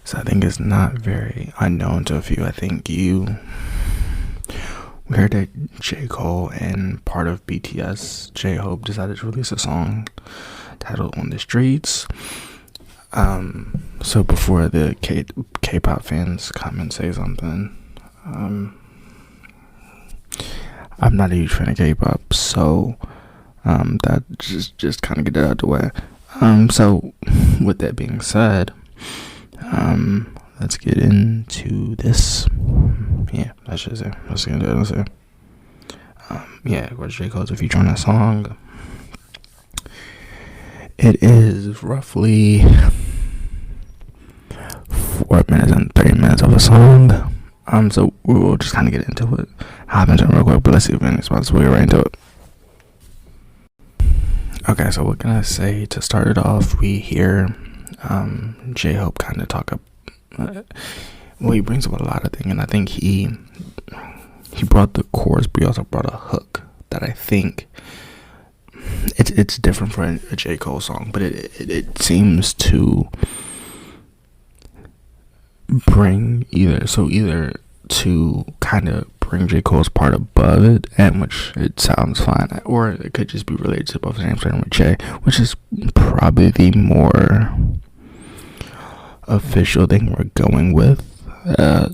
So I think it's not very unknown to a few. I think we heard that J. Cole and part of BTS, Jhope, decided to release a song titled "On the Streets." So before the K-pop fans come and say something, I'm not a huge fan of K-pop, so that just kind of get that out the way. So with that being said, let's get into this. Yeah, let's just say, let's get into it. Let's say, yeah, of course, J. Cole's a feature on that song. It is roughly 4 minutes and 30 minutes of a song. So we'll just kind of get into it. Hop into it real quick, but let's see if any spots. We'll get right into it. Okay, so what can I say to start it off? We hear Jhope kind of talk up. Well, he brings up a lot of things, and I think he brought the chorus, but he also brought a hook that I think it's different for a J. Cole song, but it seems to bring either to kind of bring J. Cole's part above it, and which it sounds fine, or it could just be related to both the same starting with J, which is probably the more official thing we're going with.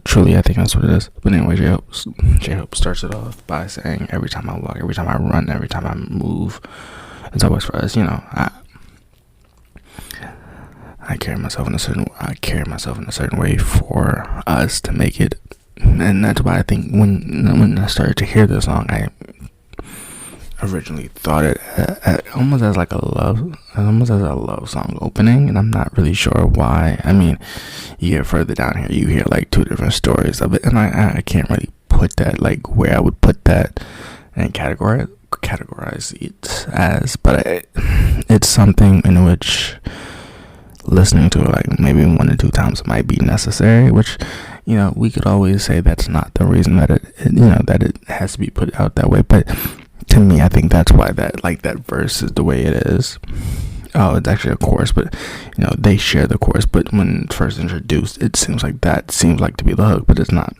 Truly, I think that's what it is. But anyway, Jhope starts it off by saying, "Every time I walk, every time I run, every time I move, it's always for us." You know, I carry myself in a certain way for us to make it, and that's why I think when I started to hear this song, I originally thought it almost as a love song opening, and I'm not really sure why. I mean, you get further down here, you hear like two different stories of it, and I can't really put that like where I would put that and categorize it as, but it's something in which listening to it like maybe 1 or 2 times might be necessary, which, you know, we could always say that's not the reason that it has to be put out that way, but to me, I think that's why that verse is the way it is. Oh, it's actually a chorus, but you know, they share the chorus, but when first introduced, it seems like to be the hook, but it's not.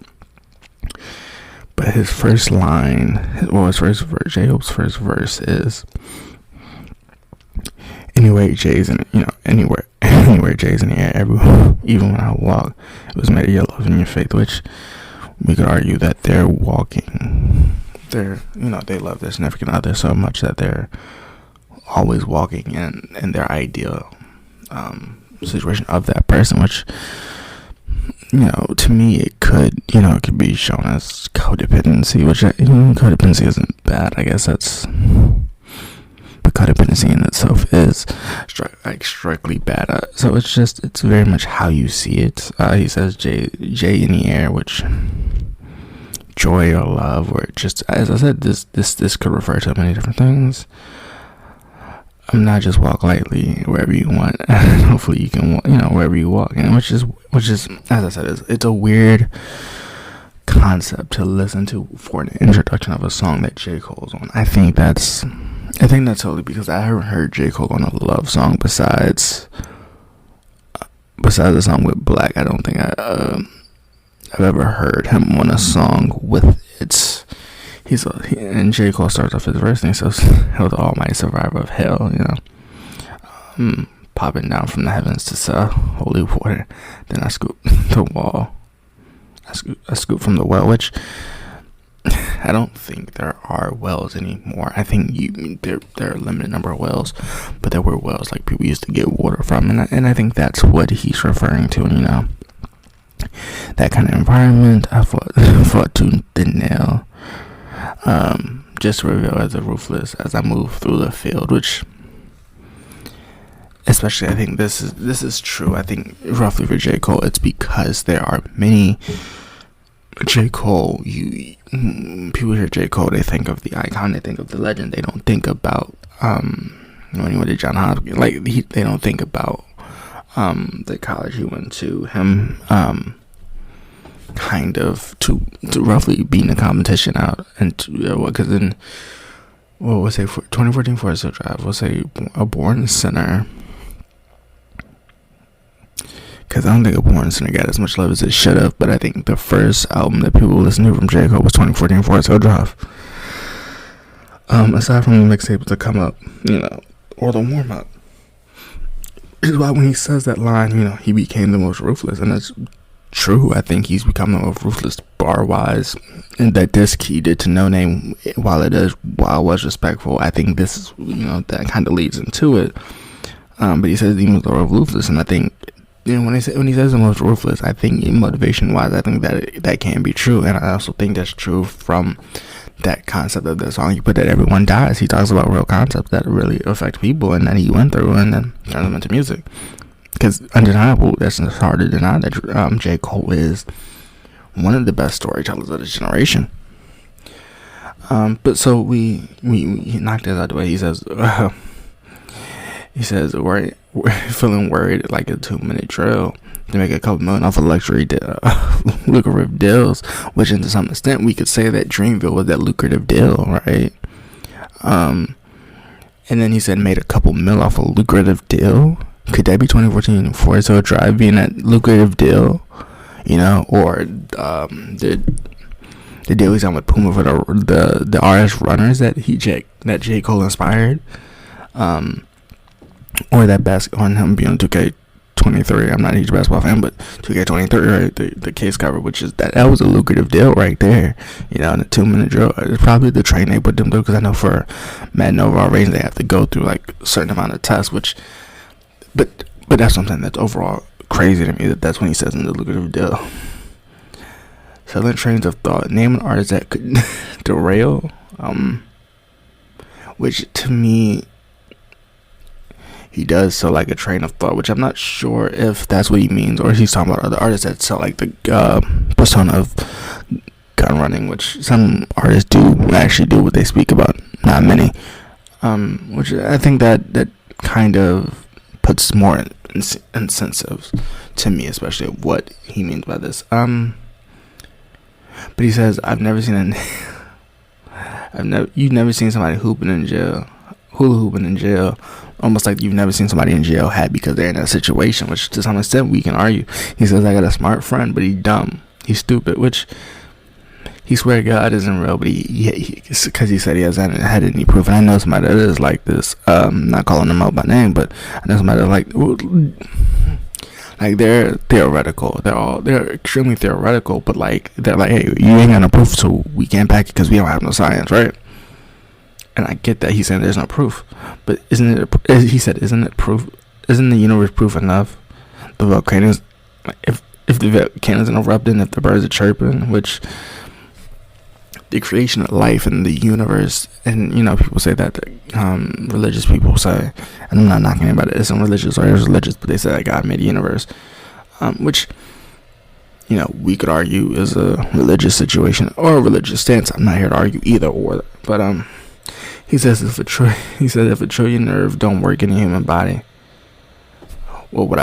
But his first line, Jhope's first verse is, "Anywhere J's in, anywhere J's in the air, everywhere, even when I walk, it was made of your love and your faith," which we could argue that they're walking. They love their significant other so much that they're always walking in their ideal situation of that person, which, to me, it could be shown as codependency, which, codependency isn't bad. I guess but codependency in itself is strictly bad. So it's very much how you see it. He says J in the air, which joy or love, or just, as I said, this could refer to many different things. I'm not just walk lightly wherever you want. Hopefully you can walk, wherever you walk, and which is as I said, it's a weird concept to listen to for an introduction of a song that J. Cole's on. I think that's totally because I haven't heard J. Cole on a love song besides the song with Black. I don't think I've ever heard him on a song with its. And J. Cole starts off his verse and he says, "Hail the almighty survivor of hell," popping down from the heavens to sell holy water. Then I scoop the wall. I scoop from the well, which I don't think there are wells anymore. I think there are a limited number of wells, but there were wells like people used to get water from, and I think that's what he's referring to. That kind of environment. I fought to the nail. Just reveal as a ruthless as I move through the field, which, especially, I think this is true. I think roughly for J. Cole, it's because there are many J. Cole. People hear J. Cole, they think of the icon, they think of the legend. They don't think about when he went to John Hopkins. They don't think about the college he went to. Him kind of to roughly beating the competition out, and because in we'll say for 2014 Forest Hill Drive, we'll say a born sinner because I don't think a porn center got as much love as it should have. But I think the first album that people listened to from J. Cole was 2014 Forest Hill Drive. Aside from the mixtapes that come up, or the warm up, is why when he says that line, he became the most ruthless, and that's true. I think he's become the most ruthless bar wise, and that disc he did to No Name, while it was respectful, I think this is that kind of leads into it. But he says he was the most ruthless, and I think when he says the most ruthless, I think motivation wise, I think that can be true, and I also think that's true from that concept of the song. You put that everyone dies. He talks about real concepts that really affect people and that he went through, and then turns them into music. Because undeniable, that's hard to deny that J. Cole is one of the best storytellers of this generation. But so we knocked this out the way. He says we're feeling worried like a 2-minute drill to make a couple million off of lucrative deals, which to some extent we could say that Dreamville was that lucrative deal, right? And then he said made a couple mil off a lucrative deal. Could that be 2014 Forest Hill Drive being that lucrative deal? Or the deal he's on with Puma for the RS runners that J. Cole inspired, or that on him being 2K23. I'm not a huge basketball fan, but 2K23, right? The case cover, which is that was a lucrative deal right there. In a 2-minute drill, it's probably the train they put them through, because I know for Madden overall ratings they have to go through like a certain amount of tests, which. But that's something that's overall crazy to me, that's when he says in the lucrative deal. Selling trains of thought. Name an artist that could derail. Which to me, he does sell like a train of thought, which I'm not sure if that's what he means, or if he's talking about other artists that sell like the persona of gun running, which some artists do actually do what they speak about, not many. Which I think that kind of puts more incentives to me, especially of what he means by this. But he says, you've never seen somebody hula hooping in jail, almost like you've never seen somebody in jail happy because they're in that situation, which to some extent we can argue. He says, I got a smart friend, but he's dumb, he's stupid, which he swear God isn't real, but because he said he hasn't had any proof. And I know somebody that is like this. Not calling them out by name, but I know somebody that like they're theoretical. They're extremely theoretical, but they're like, hey, you ain't got no proof, so we can't back it because we don't have no science, right? And I get that he's saying there's no proof, but isn't it proof? Isn't the universe proof enough? The volcanoes, if the volcanoes are erupting, if the birds are chirping, which. The creation of life and the universe, and people say that religious people say, and I'm not knocking anybody that isn't religious or is religious, but they say that God made the universe, which we could argue is a religious situation or a religious stance. I'm not here to argue either or, but he says if a trillion nerves don't work in the human body, what would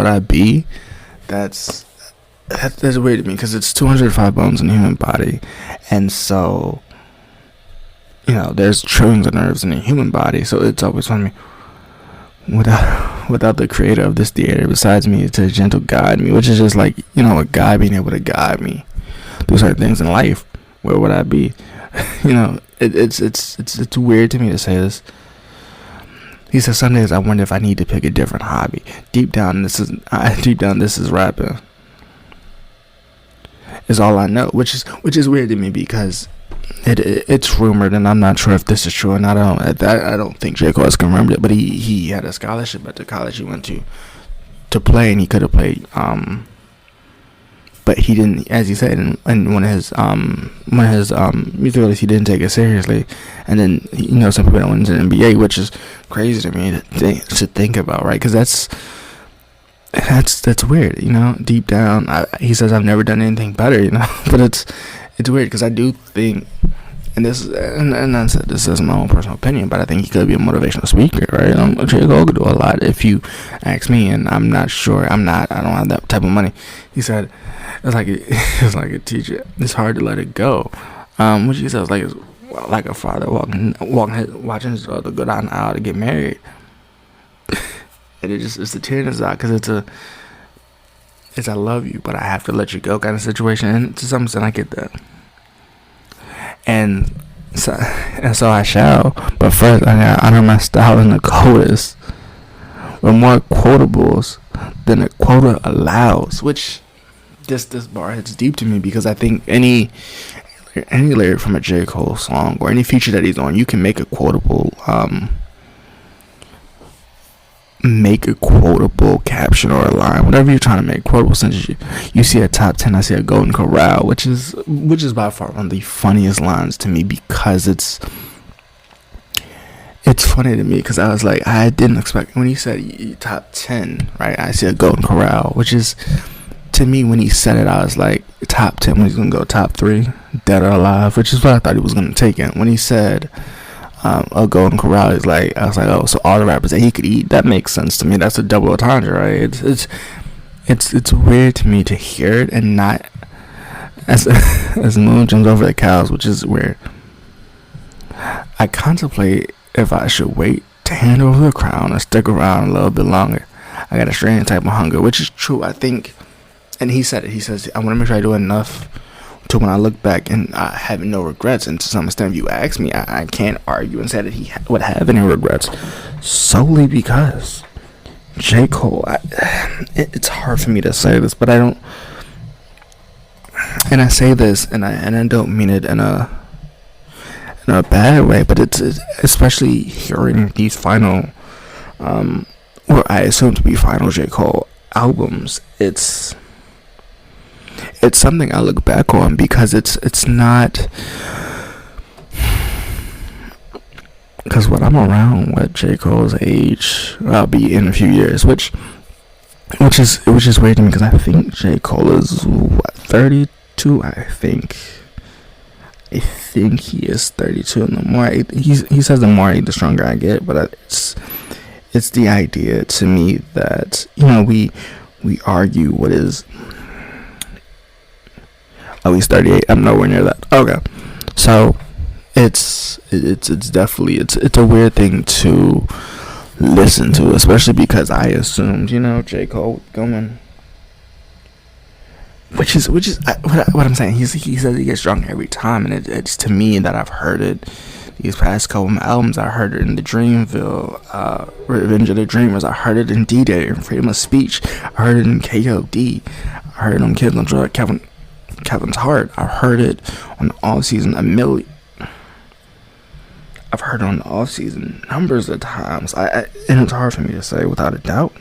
I be? That's weird to me, because it's 205 bones in the human body, and so there's trillions of nerves in the human body. So it's always funny, without the creator of this theater besides me to gentle guide me, which is just like a guy being able to guide me through certain things in life. Where would I be? It's weird to me to say this. He says some days I wonder if I need to pick a different hobby. Deep down this is rapping. Is all I know, which is weird to me, because it's rumored, and I'm not sure if this is true or not. I don't think J. Cole has confirmed it, but he had a scholarship at the college he went to play, and he could have played, but he didn't, as he said in one of his music releases, he didn't take it seriously, and then some people went into the NBA, which is crazy to me to think about, right? Because that's weird, deep down. He says I've never done anything better, but it's weird, because I do think, and I said this is my own personal opinion, but I think he could be a motivational speaker, right? J. Cole could do a lot if you ask me, and I'm not sure. I don't have that type of money. He said it's like a teacher. It's hard to let it go. Which he says like a father watching his daughter go down the aisle to get married. and it's a tear in his eye because it's I love you, but I have to let you go kind of situation. And to some extent, I get that. And so I shall. But first, I gotta honor my style in the coldest with more quotables than the quota allows. Which this bar hits deep to me because I think any lyric from a J. Cole song or any feature that he's on, you can make a quotable caption or a line, whatever you're trying to make quotable. Since you see a top 10, I see a Golden Corral, which is by far one of the funniest lines to me because it's funny to me because I was like, I didn't expect when he said top 10, right? I see a Golden Corral, which is to me when he said it, I was like top 10 when he's gonna go top 3, dead or alive, which is what I thought he was gonna take it. When he said a Golden Corral, is like, I was like, oh, so all the rappers that he could eat, that makes sense to me. That's a double entendre, right? It's weird to me to hear it and not as Moon jumps over the cows, which is weird. I contemplate if I should wait to hand over the crown or stick around a little bit longer. I got a strange type of hunger, which is true, I think. And he said it. He says, I want to make sure I do enough to when I look back and having no regrets. And to some extent, if you ask me, I can't argue and say that he would have any regrets, solely because J. Cole, it's hard for me to say this, but I don't, and I say this and I don't mean it in a bad way, but it's especially hearing these final what I assume to be final J. Cole albums, it's something I look back on because it's not, because when I'm around what J. Cole's age I'll be in a few years, which is weird to me because I think J. Cole is 32. I think he is 32, and the more he says the more I eat, the stronger I get. But it's the idea to me that, you know, we argue what is. Oh, he's 38. I'm nowhere near that. Okay, so it's definitely it's a weird thing to listen to, especially because I assumed, you know, J. Cole going. Which is what I'm saying. He says he gets drunk every time, and it's to me that I've heard it these past couple of albums. I heard it in the Dreamville, Revenge of the Dreamers. I heard it in D-Day and Freedom of Speech. I heard it in K.O.D. I heard it on Kids on Drug, Kevin's Heart. I heard it on All Season a million. I've heard it on All Season numbers of times. And it's hard for me to say without a doubt.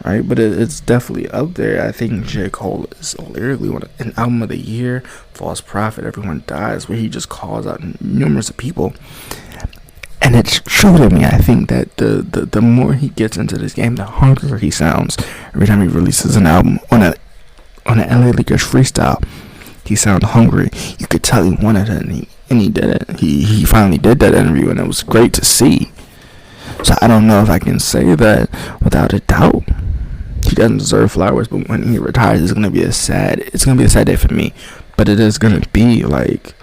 Right, but it's definitely up there. I think J. Cole is lyrically an album of the year. False Prophet, Everyone Dies, where he just calls out numerous people, and it's true to me. I think that the more he gets into this game, the hungrier he sounds. Every time he releases an album on an LA Leakers freestyle, he sounds hungry. You could tell he wanted it, and he did it. He finally did that interview, and it was great to see. So I don't know if I can say that without a doubt. He doesn't deserve flowers, but when he retires, it's gonna be a sad day for me. But it is gonna be like,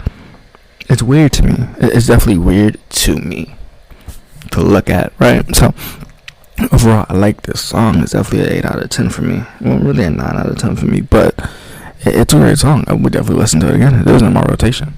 it's weird to me. It's definitely weird to me to look at, right? So overall, I like this song. It's definitely an 8 out of 10 for me. Well, really a 9 out of 10 for me, but it's a great song. I would definitely listen to it again. It was in my rotation.